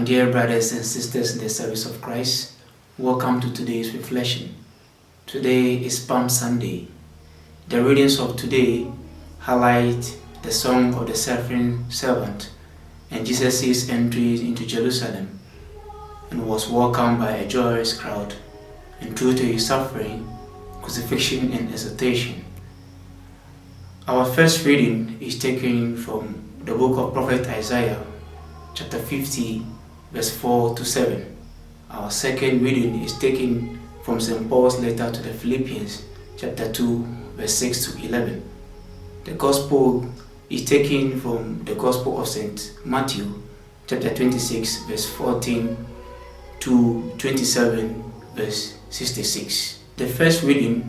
My dear brothers and sisters in the service of Christ, welcome to today's reflection. Today is Pam Sunday. The readings of today highlight the song of the suffering servant and Jesus' entry into Jerusalem and was welcomed by a joyous crowd, and true to his suffering, crucifixion and exaltation. Our first reading is taken from the book of Prophet Isaiah, chapter 50, verse 4 to 7. Our second reading is taken from St. Paul's letter to the Philippians, chapter 2, verse 6 to 11. The Gospel is taken from the Gospel of St. Matthew, chapter 26, verse 14 to 27, verse 66. The first reading,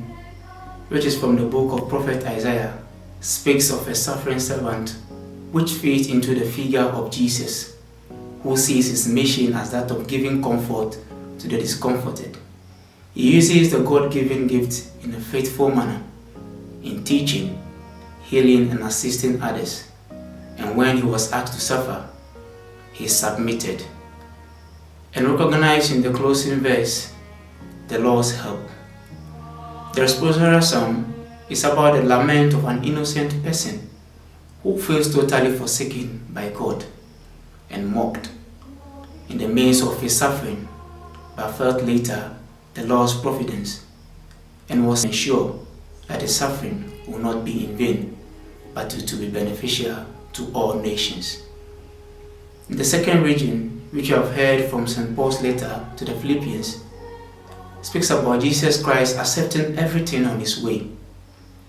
which is from the book of Prophet Isaiah, speaks of a suffering servant which fits into the figure of Jesus, who sees his mission as that of giving comfort to the discomforted. He uses the God-given gift in a faithful manner, in teaching, healing and assisting others, and when he was asked to suffer, he submitted. And recognized in the closing verse, the Lord's help. The responsorial psalm is about the lament of an innocent person who feels totally forsaken by God and mocked in the midst of his suffering, but felt later the Lord's providence and was ensured that his suffering will not be in vain, but to be beneficial to all nations. In the second reading, which you have heard from St. Paul's letter to the Philippians, speaks about Jesus Christ accepting everything on his way,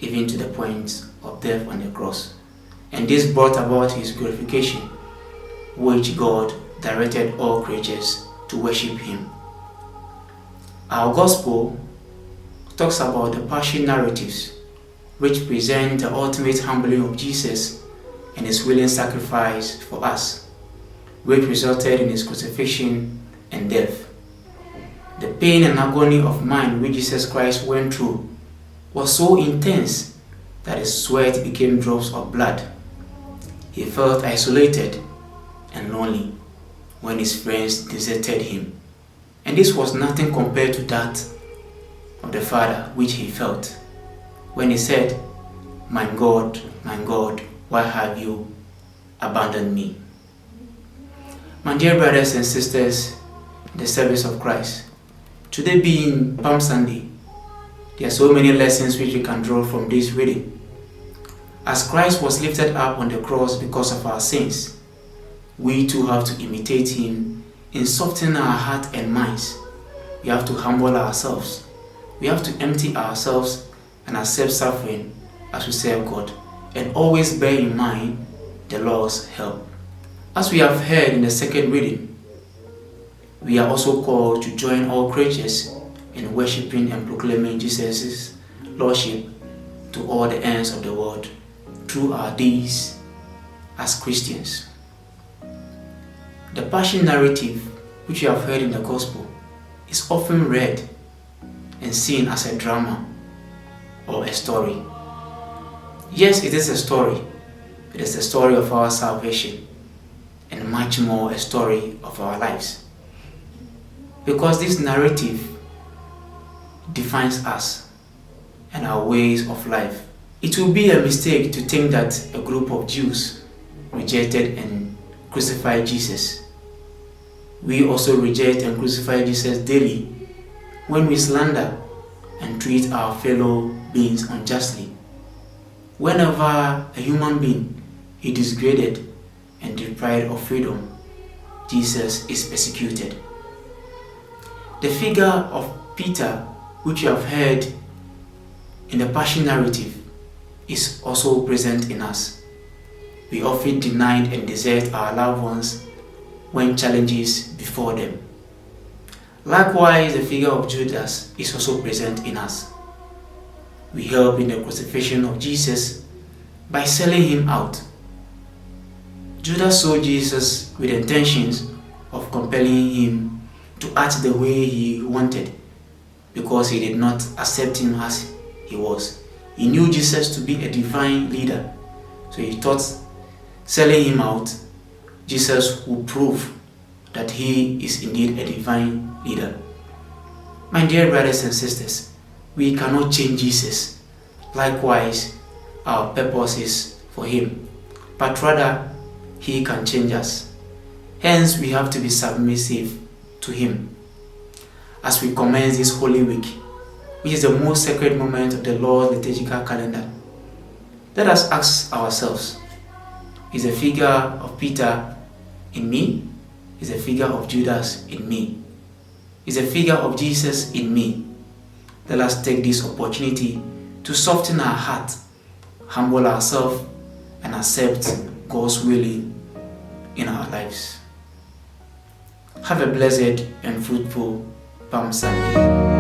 even to the point of death on the cross. And this brought about his glorification, which God directed all creatures to worship him. Our Gospel talks about the passion narratives, which present the ultimate humbling of Jesus and his willing sacrifice for us, which resulted in his crucifixion and death. The pain and agony of mind which Jesus Christ went through was so intense that his sweat became drops of blood. He felt isolated and lonely when his friends deserted him, and this was nothing compared to that of the Father which he felt when he said, my God, why have you abandoned me?" My dear brothers and sisters in the service of Christ, today being Pam Sunday, there are so many lessons which we can draw from this reading. As Christ was lifted up on the cross because of our sins, we too have to imitate him in softening our heart and minds. We have to humble ourselves. We have to empty ourselves and accept suffering as we serve God, and always bear in mind the Lord's help. As we have heard in the second reading, we are also called to join all creatures in worshiping and proclaiming Jesus' Lordship to all the ends of the world through our deeds as Christians. The passion narrative, which we have heard in the Gospel, is often read and seen as a drama or a story. Yes, it is a story. It is the story of our salvation, and much more a story of our lives. Because this narrative defines us and our ways of life. It will be a mistake to think that a group of Jews rejected and crucified Jesus. We also reject and crucify Jesus daily when we slander and treat our fellow beings unjustly. Whenever a human being is degraded and deprived of freedom, Jesus is persecuted. The figure of Peter, which you have heard in the passion narrative, is also present in us. We often deny and desert our loved ones when challenges before them. Likewise, the figure of Judas is also present in us. We help in the crucifixion of Jesus by selling him out. Judas saw Jesus with intentions of compelling him to act the way he wanted, because he did not accept him as he was. He knew Jesus to be a divine leader, so he thought selling him out, Jesus would prove that He is indeed a divine leader. My dear brothers and sisters, we cannot change Jesus. Likewise, our purpose is for Him, but rather He can change us. Hence, we have to be submissive to Him. As we commence this Holy Week, which is the most sacred moment of the Lord's liturgical calendar, let us ask ourselves, is the figure of Peter in me? Is the figure of Judas in me? Is the figure of Jesus in me? Let us take this opportunity to soften our heart, humble ourselves, and accept God's will in our lives. Have a blessed and fruitful Pam Sunday.